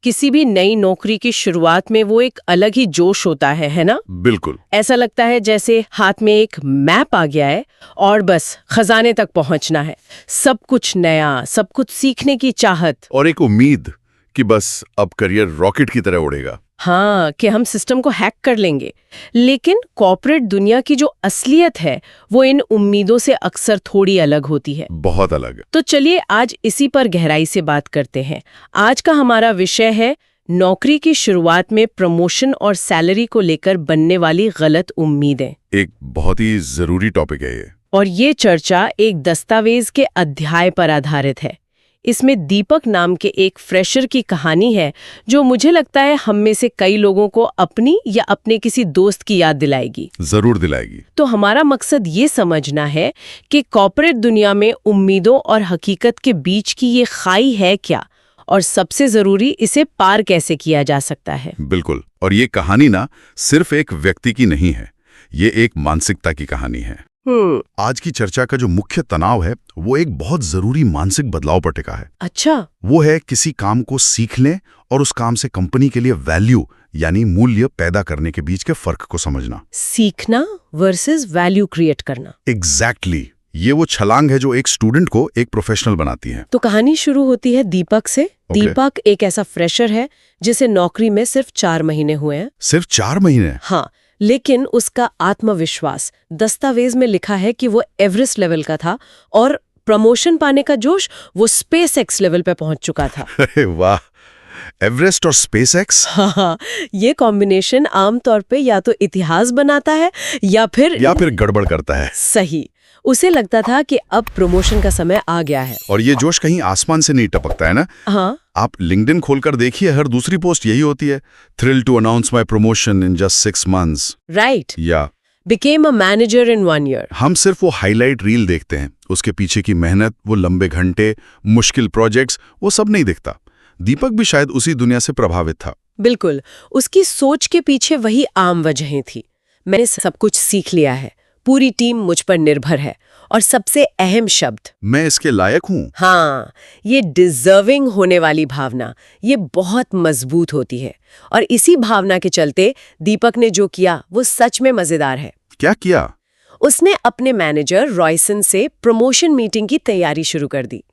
किसी भी नई नौकरी की शुरुआत में वो एक अलग ही जोश होता है ना? बिल्कुल। ऐसा लगता है जैसे हाथ में एक मैप आ गया है और बस खजाने तक पहुंचना है। सब कुछ नया, सब कुछ सीखने की चाहत। और एक उम्मीद कि बस अब करियर रॉकेट की तरह उड़ेगा। हाँ, कि हम सिस्टम को हैक कर लेंगे। लेकिन कॉर्पोरेट दुनिया की जो असलियत है वो इन उम्मीदों से अक्सर थोड़ी अलग होती है। बहुत अलग। तो चलिए आज इसी पर गहराई से बात करते हैं। आज का हमारा विषय है नौकरी की शुरुआत में प्रमोशन और सैलरी को लेकर बनने वाली गलत उम्मीदें। एक बहुत ही जरूरी टॉपिक है ये। और ये चर्चा एक दस्तावेज के अध्याय पर आधारित है। इसमें दीपक नाम के एक फ्रेशर की कहानी है जो मुझे लगता है हम में से कई लोगों को अपनी या अपने किसी दोस्त की याद दिलाएगी। जरूर दिलाएगी। तो हमारा मकसद ये समझना है कि कॉर्पोरेट दुनिया में उम्मीदों और हकीकत के बीच की ये खाई है क्या, और सबसे जरूरी इसे पार कैसे किया जा सकता है। बिल्कुल। और ये कहानी ना सिर्फ एक व्यक्ति की नहीं है, ये एक मानसिकता की कहानी है। आज की चर्चा का जो मुख्य तनाव है वो एक बहुत जरूरी मानसिक बदलाव पर टिका है। अच्छा। वो है किसी काम को सीख लें और उस काम से कंपनी के लिए वैल्यू यानी मूल्य पैदा करने के बीच के फर्क को समझना। सीखना वर्सेस वैल्यू क्रिएट करना। एग्जैक्टली। ये वो छलांग है जो एक स्टूडेंट को एक प्रोफेशनल बनाती है। तो कहानी शुरू होती है दीपक से। दीपक एक ऐसा फ्रेशर है जिसे नौकरी में सिर्फ 4 महीने हुए हैं। सिर्फ 4 महीने? हाँ, लेकिन उसका आत्मविश्वास, दस्तावेज में लिखा है कि वो एवरेस्ट लेवल का था और प्रमोशन पाने का जोश वो स्पेस एक्स लेवल पे पहुंच चुका था। अरे वाह, एवरेस्ट और स्पेस एक्स। हाँ, ये कॉम्बिनेशन आमतौर पे या तो इतिहास बनाता है या फिर गड़बड़ करता है। सही। उसे लगता था कि अब प्रमोशन का समय आ गया है। और ये जोश कहीं आसमान से नहीं टपकता है ना। हाँ। आप लिंक्डइन खोलकर देखिए, हर दूसरी पोस्ट यही होती है, thrill to announce my promotion in just 6 months। Right. या became a manager in 1 year। हम सिर्फ वो हाईलाइट रील देखते हैं, उसके पीछे की मेहनत, वो लंबे घंटे, मुश्किल प्रोजेक्ट्स, वो सब नहीं दिखता। दीपक भी शायद उसी दुनिया से प्रभावित था। बिल्कुल। उसकी सोच के पीछे वही आम वजहें थी। मैंने सब कुछ सीख लिया है, पूरी टीम मुझ पर निर्भर है, और सबसे अहम शब्द, मैं इसके लायक हूँ। हाँ, ये डिजर्विंग होने वाली भावना, ये बहुत मजबूत होती है। और इसी भावना के चलते दीपक ने जो किया वो सच में मजेदार है। क्या किया? उसने अपने मैनेजर रॉयसन से प्रमोशन मीटिंग की तैयारी शुरू कर दी।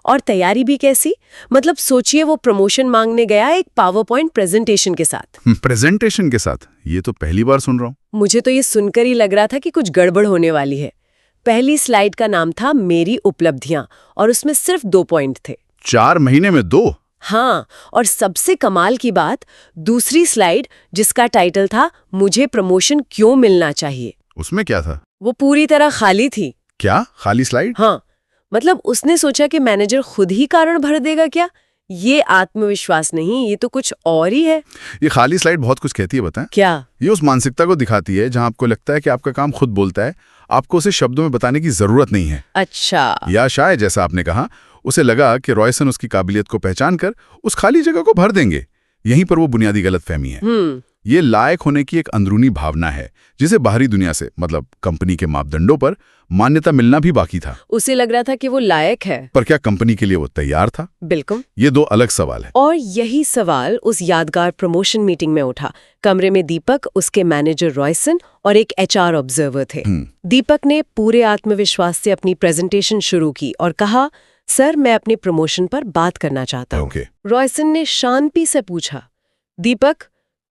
और तैयारी भी कैसी? मतलब सोचिए, वो प्रमोशन मांगने गया एक पावर पॉइंट प्रेजेंटेशन के साथ। प्रेजेंटेशन के साथ? ये तो पहली बार सुन रहा हूँ। मुझे तो ये सुनकर ही लग रहा था कि कुछ गड़बड़ होने वाली है। पहली स्लाइड का नाम था मेरी उपलब्धियां, और उसमें सिर्फ 2 पॉइंट थे। 4 महीने में 2? हाँ, और सबसे कमाल की बात, दूसरी स्लाइड जिसका टाइटल था मुझे प्रमोशन क्यों मिलना चाहिए, उसमें क्या था? वो पूरी तरह खाली थी। क्या खाली स्लाइड? हाँ, मतलब उसने सोचा कि मैनेजर खुद ही कारण भर देगा क्या। ये आत्मविश्वास नहीं, ये तो कुछ और ही है। ये खाली स्लाइड बहुत कुछ कहती है, बताएं। क्या? ये उस मानसिकता को दिखाती है जहां आपको लगता है कि आपका काम खुद बोलता है, आपको उसे शब्दों में बताने की जरूरत नहीं है। अच्छा। या शायद जैसा आपने कहा, उसे लगा कि रॉयसन उसकी काबिलियत को पहचान कर उस खाली जगह को भर देंगे। यहीं पर वो बुनियादी गलतफहमी है। ये लायक होने की एक अंदरूनी भावना है जिसे बाहरी दुनिया से, मतलब कंपनी के मापदंडों पर मान्यता मिलना भी बाकी था। उसे लग रहा था कि वो लायक है, पर क्या कंपनी के लिए वो तैयार था? बिल्कुल। ये 2 अलग सवाल है। और यही सवाल उस यादगार प्रमोशन मीटिंग में उठा। कमरे में दीपक, उसके मैनेजर रॉयसन और एक HR ऑब्जर्वर थे। दीपक ने पूरे आत्मविश्वास से अपनी प्रेजेंटेशन शुरू की और कहा, सर, मैं अपने प्रमोशन पर बात करना चाहता हूँ। रॉयसन ने शांति से पूछा, दीपक,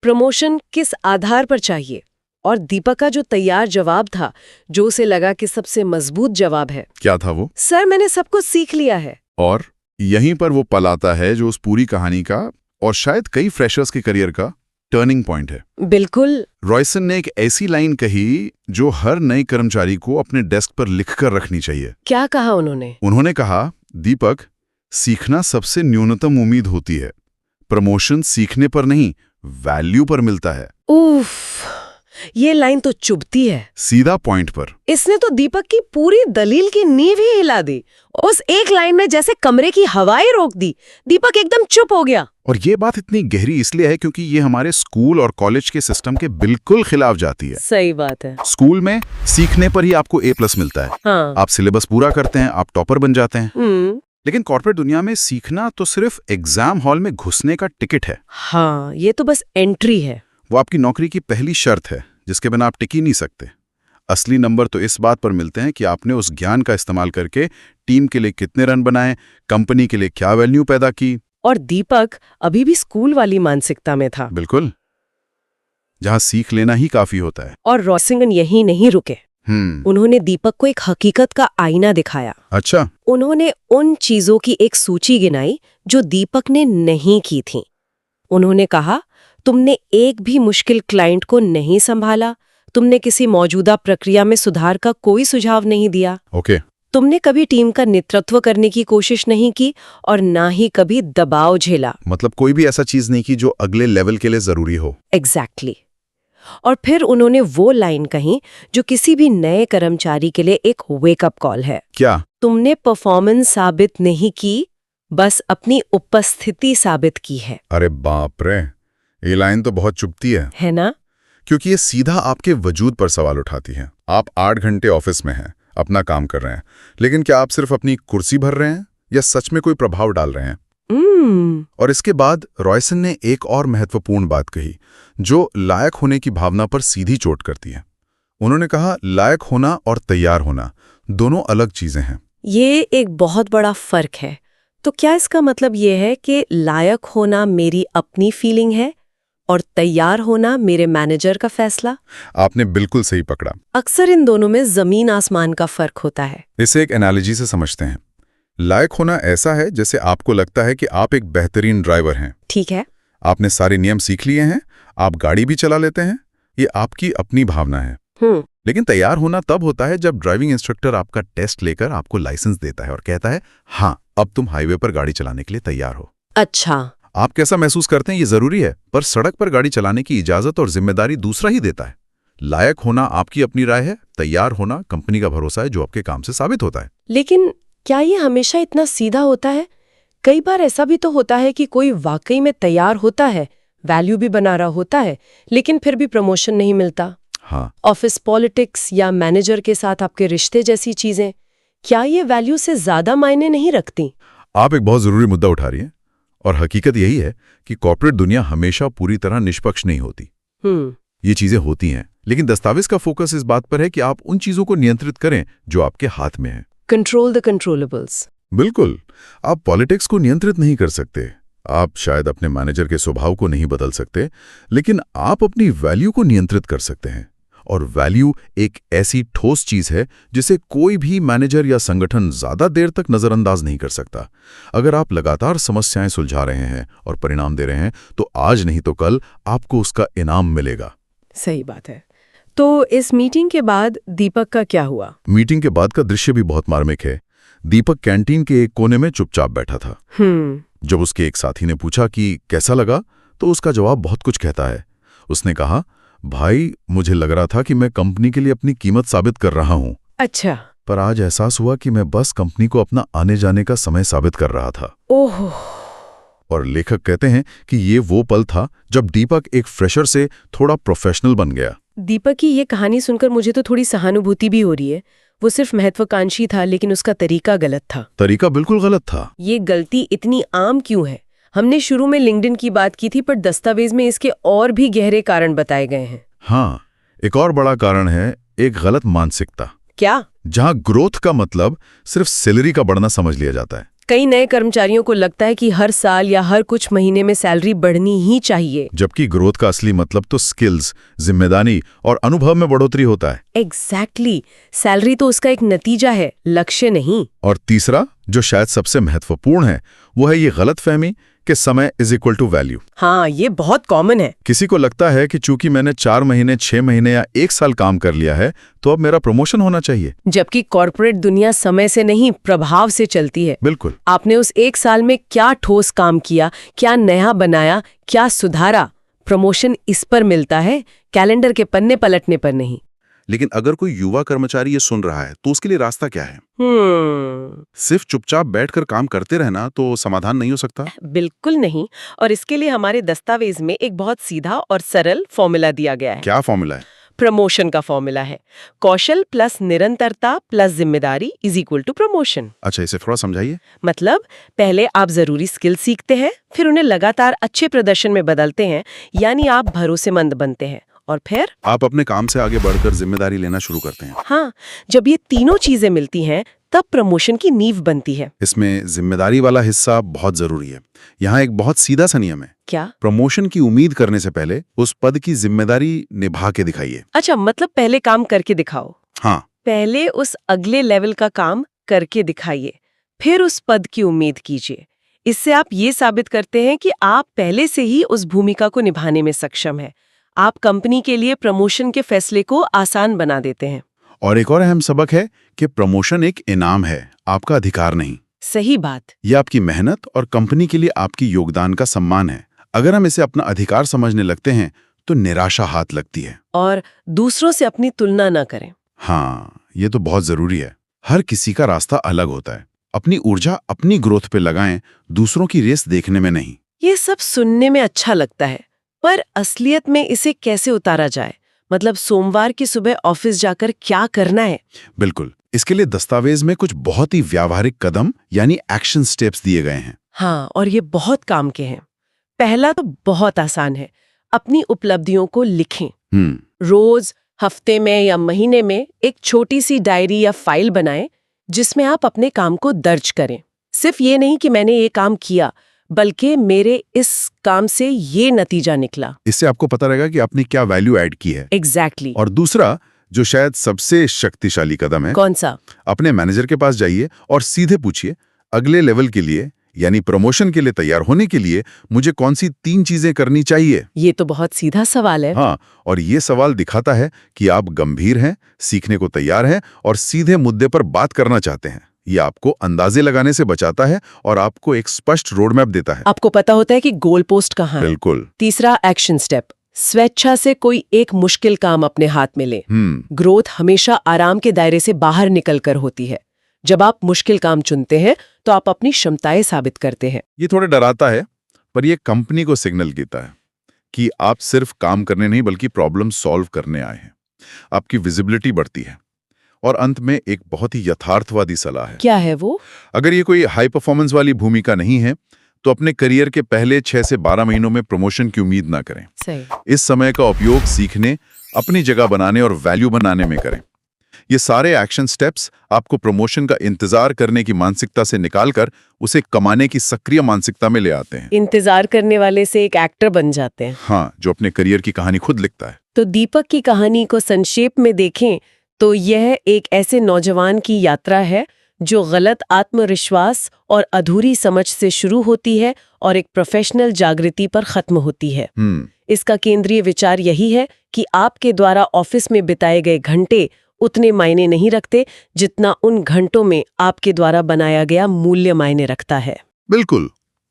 प्रमोशन किस आधार पर चाहिए? और दीपक का जो तैयार जवाब था, जो उसे लगा कि सबसे मजबूत जवाब है, क्या था वो? सर, मैंने सब कुछ सीख लिया है। और यहीं पर वो पल आता है जो उस पूरी कहानी का और शायद कई फ्रेशर्स के करियर का टर्निंग पॉइंट है। बिल्कुल। रॉयसन ने एक ऐसी लाइन कही जो हर नए कर्मचारी को अपने डेस्क पर लिखकर रखनी चाहिए। क्या कहा उन्होंने? उन्होंने कहा, दीपक, सीखना सबसे न्यूनतम उम्मीद होती है। प्रमोशन सीखने पर नहीं, वैल्यू पर मिलता है। उफ, ये लाइन तो चुभती है। सीधा पॉइंट पर। इसने तो दीपक की पूरी दलील की नींव ही हिला दी। उस एक लाइन ने जैसे कमरे की हवाएं रोक दी। दीपक एकदम चुप हो गया। और ये बात इतनी गहरी इसलिए है क्योंकि ये हमारे स्कूल और कॉलेज के सिस्टम के बिल्कुल खिलाफ जाती है। सही बात है। स्कूल में सीखने पर ही आपको A+ मिलता है। हाँ। आप सिलेबस पूरा करते हैं, आप टॉपर बन जाते हैं। लेकिन कॉर्पोरेट दुनिया में सीखना तो सिर्फ एग्जाम हॉल में घुसने का टिकट है। हाँ, ये तो बस एंट्री है। वो आपकी नौकरी की पहली शर्त है जिसके बिना आप टिक ही नहीं सकते। असली नंबर तो इस बात पर मिलते हैं कि आपने उस ज्ञान का इस्तेमाल करके टीम के लिए कितने रन बनाए, कंपनी के लिए क्या वैल्यू पैदा की। और दीपक अभी भी स्कूल वाली मानसिकता में था। बिल्कुल, जहां सीख लेना ही काफी होता है। और रॉयसन यहीं नहीं रुके। उन्होंने दीपक को एक हकीकत का आईना दिखाया। अच्छा। उन्होंने उन चीजों की एक सूची गिनाई जो दीपक ने नहीं की थी। उन्होंने कहा, तुमने एक भी मुश्किल क्लाइंट को नहीं संभाला, तुमने किसी मौजूदा प्रक्रिया में सुधार का कोई सुझाव नहीं दिया। ओके। तुमने कभी टीम का नेतृत्व करने की कोशिश नहीं की और ना ही कभी दबाव झेला। मतलब कोई भी ऐसा चीज नहीं की जो अगले लेवल के लिए जरूरी हो। एग्जैक्टली। और फिर उन्होंने वो लाइन कही जो किसी भी नए कर्मचारी के लिए एक वेकअप कॉल है। क्या? तुमने परफॉर्मेंस साबित नहीं की, बस अपनी उपस्थिति साबित की है। अरे बाप रे, ये लाइन तो बहुत चुभती है ना? क्योंकि ये सीधा आपके वजूद पर सवाल उठाती है। आप 8 घंटे ऑफिस में हैं, अपना काम कर रहे हैं, लेकिन क्या आप सिर्फ अपनी कुर्सी भर रहे हैं या सच में कोई प्रभाव डाल रहे हैं? और इसके बाद रॉयसन ने एक और महत्वपूर्ण बात कही जो लायक होने की भावना पर सीधी चोट करती है। उन्होंने कहा, लायक होना और तैयार होना दोनों अलग चीजें हैं। ये एक बहुत बड़ा फर्क है। तो क्या इसका मतलब ये है कि लायक होना मेरी अपनी फीलिंग है और तैयार होना मेरे मैनेजर का फैसला? आपने बिल्कुल सही पकड़ा। अक्सर इन दोनों में जमीन आसमान का फर्क होता है। इसे एक एनालॉजी से समझते हैं। लायक होना ऐसा है जैसे आपको लगता है कि आप एक बेहतरीन ड्राइवर हैं। ठीक है। आपने सारे नियम सीख लिए हैं, आप गाड़ी भी चला लेते हैं, ये आपकी अपनी भावना है। लेकिन तैयार होना तब होता है जब ड्राइविंग इंस्ट्रक्टर आपका टेस्ट लेकर आपको लाइसेंस देता है और कहता है, हाँ, अब तुम हाईवे पर गाड़ी चलाने के लिए तैयार हो। अच्छा। आप कैसा महसूस करते हैं ये जरूरी है, पर सड़क पर गाड़ी चलाने की इजाजत और जिम्मेदारी दूसरा ही देता है। लायक होना आपकी अपनी राय है, तैयार होना कंपनी का भरोसा है जो आपके काम से साबित होता है। लेकिन क्या ये हमेशा इतना सीधा होता है? कई बार ऐसा भी तो होता है कि कोई वाकई में तैयार होता है, वैल्यू भी बना रहा होता है, लेकिन फिर भी प्रमोशन नहीं मिलता। हाँ। ऑफिस पॉलिटिक्स या मैनेजर के साथ आपके रिश्ते जैसी चीजें, क्या ये वैल्यू से ज्यादा मायने नहीं रखती? आप एक बहुत जरूरी मुद्दा उठा रही हैं, और हकीकत यही है कि कॉर्पोरेट दुनिया हमेशा पूरी तरह निष्पक्ष नहीं होती। ये चीजें होती हैं, लेकिन दस्तावेज का फोकस इस बात पर है कि आप उन चीजों को नियंत्रित करें जो आपके हाथ में है। Control the controllables. बिल्कुल। आप पॉलिटिक्स को नियंत्रित नहीं कर सकते, आप शायद अपने मैनेजर के स्वभाव को नहीं बदल सकते, लेकिन आप अपनी वैल्यू को नियंत्रित कर सकते हैं। और वैल्यू एक ऐसी ठोस चीज है जिसे कोई भी मैनेजर या संगठन ज्यादा देर तक नजरअंदाज नहीं कर सकता। अगर आप लगातार समस्याएं सुलझा रहे हैं और परिणाम दे रहे हैं, तो आज नहीं तो कल आपको उसका इनाम मिलेगा। सही बात है। तो इस मीटिंग के बाद दीपक का क्या हुआ? मीटिंग के बाद का दृश्य भी बहुत मार्मिक है। दीपक कैंटीन के एक कोने में चुपचाप बैठा था। जब उसके एक साथी ने पूछा कि कैसा लगा, तो उसका जवाब बहुत कुछ कहता है। उसने कहा, भाई, मुझे लग रहा था कि मैं कंपनी के लिए अपनी कीमत साबित कर रहा हूं। अच्छा। पर आज एहसास हुआ कि मैं बस कंपनी को अपना आने जाने का समय साबित कर रहा था। ओह। और लेखक कहते हैं कि ये वो पल था जब दीपक एक फ्रेशर से थोड़ा प्रोफेशनल बन गया। दीपक की ये कहानी सुनकर मुझे तो थोड़ी सहानुभूति भी हो रही है। वो सिर्फ महत्वाकांक्षी था, लेकिन उसका तरीका गलत था। तरीका बिल्कुल गलत था। ये गलती इतनी आम क्यों है? हमने शुरू में लिंक्डइन की बात की थी, पर दस्तावेज में इसके और भी गहरे कारण बताए गए हैं। हाँ, एक और बड़ा कारण है एक गलत मानसिकता। क्या? जहां ग्रोथ का मतलब सिर्फ सैलरी का बढ़ना समझ लिया जाता है। कई नए कर्मचारियों को लगता है कि हर साल या हर कुछ महीने में सैलरी बढ़नी ही चाहिए, जबकि ग्रोथ का असली मतलब तो स्किल्स, जिम्मेदारी और अनुभव में बढ़ोतरी होता है। एग्जैक्टली। सैलरी तो उसका एक नतीजा है, लक्ष्य नहीं। और तीसरा, जो शायद सबसे महत्वपूर्ण है, वो है ये गलतफहमी कि समय इज इक्वल टू वैल्यू। हाँ, ये बहुत कॉमन है। किसी को लगता है कि चूंकि मैंने 4 महीने, 6 महीने या 1 साल काम कर लिया है, तो अब मेरा प्रमोशन होना चाहिए। जबकि कॉर्पोरेट दुनिया समय से नहीं, प्रभाव से चलती है। बिल्कुल। आपने उस 1 साल में क्या ठोस काम किया, क्या नया बनाया, क्या सुधारा, प्रमोशन इस पर मिलता है, कैलेंडर के पन्ने पलटने पर नहीं। लेकिन अगर कोई युवा कर्मचारी ये सुन रहा है, तो उसके लिए रास्ता क्या है? सिर्फ चुपचाप बैठकर काम करते रहना तो समाधान नहीं हो सकता। बिल्कुल नहीं। और इसके लिए हमारे दस्तावेज में एक बहुत सीधा और सरल फॉर्मूला दिया गया है। क्या फॉर्मूला है? प्रमोशन का फॉर्मूला है। कौशल प्लस निरंतरता प्लस जिम्मेदारी इज इक्वल टू प्रमोशन। अच्छा, इसे थोड़ा समझाइए। मतलब पहले आप जरूरी स्किल सीखते हैं, फिर उन्हें लगातार अच्छे प्रदर्शन में बदलते हैं, यानी आप भरोसेमंद बनते हैं, और फिर आप अपने काम से आगे बढ़कर जिम्मेदारी लेना शुरू करते हैं। हाँ, जब ये तीनों चीजें मिलती हैं तब प्रमोशन की नींव बनती है। इसमें जिम्मेदारी वाला हिस्सा बहुत जरूरी है। यहाँ एक बहुत सीधा सा नियम है। क्या? प्रमोशन की उम्मीद करने से पहले उस पद की जिम्मेदारी निभा के दिखाइए। अच्छा, मतलब पहले काम करके दिखाओ। हाँ, पहले उस अगले लेवल का काम करके दिखाइए, फिर उस पद की उम्मीद कीजिए। इससे आप ये साबित करते हैं कि आप पहले से ही उस भूमिका को निभाने में सक्षम हैं। आप कंपनी के लिए प्रमोशन के फैसले को आसान बना देते हैं। और एक और अहम सबक है कि प्रमोशन एक इनाम है, आपका अधिकार नहीं। सही बात। ये आपकी मेहनत और कंपनी के लिए आपकी योगदान का सम्मान है। अगर हम इसे अपना अधिकार समझने लगते हैं तो निराशा हाथ लगती है। और दूसरों से अपनी तुलना न करें। हाँ, ये तो बहुत जरूरी है। हर किसी का रास्ता अलग होता है। अपनी ऊर्जा अपनी ग्रोथ पे लगाएं, दूसरों की रेस देखने में नहीं। ये सब सुनने में अच्छा लगता है, पर असलियत में इसे कैसे उतारा जाए? मतलब सोमवार की सुबह ऑफिस जाकर क्या करना है? बिल्कुल, इसके लिए दस्तावेज में कुछ बहुत ही व्यावहारिक कदम यानी एक्शन स्टेप्स दिए गए हैं। हाँ, और ये बहुत काम के हैं। पहला तो बहुत आसान है, अपनी उपलब्धियों को लिखें। रोज, हफ्ते में या महीने में एक छोटी सी डायरी या फाइल बनाएं जिसमें आप अपने काम को दर्ज करें। सिर्फ ये नहीं कि मैंने ये काम किया, बल्कि मेरे इस काम से ये नतीजा निकला। इससे आपको पता रहेगा कि आपने क्या वैल्यू ऐड की है। एग्जैक्टली। और दूसरा, जो शायद सबसे शक्तिशाली कदम है, कौन सा? अपने मैनेजर के पास जाइए और सीधे पूछिए, अगले लेवल के लिए यानी प्रमोशन के लिए तैयार होने के लिए मुझे कौन सी 3 चीजें करनी चाहिए? ये तो बहुत सीधा सवाल है। हाँ, और ये सवाल दिखाता है कि आप गंभीर हैं, सीखने को तैयार हैं और सीधे मुद्दे पर बात करना चाहते हैं। ये आपको अंदाजे लगाने से बचाता है और आपको एक स्पष्ट रोड मैप देता है। आपको पता होता है कि गोल पोस्ट कहाँ है। बिल्कुल। तीसरा एक्शन स्टेप, स्वेच्छा से कोई एक मुश्किल काम अपने हाथ में ले। ग्रोथ हमेशा आराम के दायरे से बाहर निकलकर होती है। जब आप मुश्किल काम चुनते हैं तो आप अपनी क्षमताएं साबित करते हैं। ये थोड़ा डराता है, पर ये कंपनी को सिग्नल देता है कि आप सिर्फ काम करने नहीं बल्कि प्रॉब्लम सॉल्व करने आए हैं। आपकी विजिबिलिटी बढ़ती है। और अंत में एक बहुत ही यथार्थवादी सलाह है। क्या है वो? अगर ये कोई हाई परफॉर्मेंस वाली भूमिका नहीं है तो अपने करियर के पहले 6 से 12 महीनों में प्रमोशन की उम्मीद ना करें। सही। इस समय का उपयोग सीखने, अपनी जगह बनाने और वैल्यू बनाने में करें। ये सारे एक्शन स्टेप्स आपको प्रमोशन का इंतजार करने की मानसिकता से निकालकर उसे कमाने की सक्रिय मानसिकता में ले आते हैं। इंतजार करने वाले से एक एक्टर बन जाते हैं। हाँ, जो अपने करियर की कहानी खुद लिखता है। तो दीपक की कहानी को संक्षेप में देखें तो यह एक ऐसे नौजवान की यात्रा है जो गलत आत्मविश्वास और अधूरी समझ से शुरू होती है और एक प्रोफेशनल जागृति पर खत्म होती है। इसका केंद्रीय विचार यही है कि आपके द्वारा ऑफिस में बिताए गए घंटे उतने मायने नहीं रखते जितना उन घंटों में आपके द्वारा बनाया गया मूल्य मायने रखता है। बिल्कुल,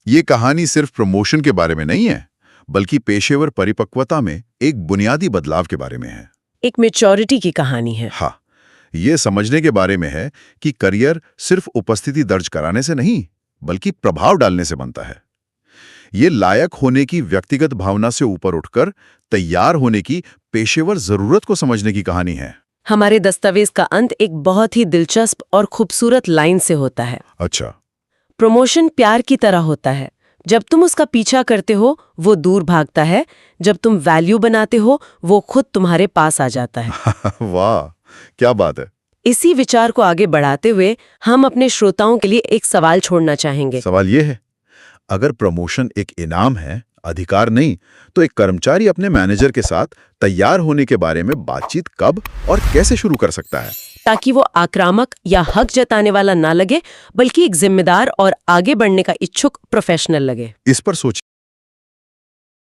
ये कहानी सिर्फ प्रमोशन के बारे में नहीं है, बल्कि पेशेवर परिपक्वता में एक बुनियादी बदलाव के बारे में है। एक मैच्योरिटी की कहानी है। हाँ, ये समझने के बारे में है कि करियर सिर्फ उपस्थिति दर्ज कराने से नहीं, बल्कि प्रभाव डालने से बनता है। ये लायक होने की व्यक्तिगत भावना से ऊपर उठकर तैयार होने की पेशेवर जरूरत को समझने की कहानी है। हमारे दस्तावेज का अंत एक बहुत ही दिलचस्प और खूबसूरत लाइन से होता है। अच्छा। प्रमोशन प्यार की तरह होता है। जब तुम उसका पीछा करते हो वो दूर भागता है, जब तुम वैल्यू बनाते हो वो खुद तुम्हारे पास आ जाता है। वाह, क्या बात है। इसी विचार को आगे बढ़ाते हुए हम अपने श्रोताओं के लिए एक सवाल छोड़ना चाहेंगे। सवाल ये है, अगर प्रमोशन एक इनाम है, अधिकार नहीं, तो एक कर्मचारी अपने मैनेजर के साथ तैयार होने के बारे में बातचीत कब और कैसे शुरू कर सकता है, ताकि वो आक्रामक या हक जताने वाला ना लगे, बल्कि एक जिम्मेदार और आगे बढ़ने का इच्छुक प्रोफेशनल लगे? इस पर सोचिए।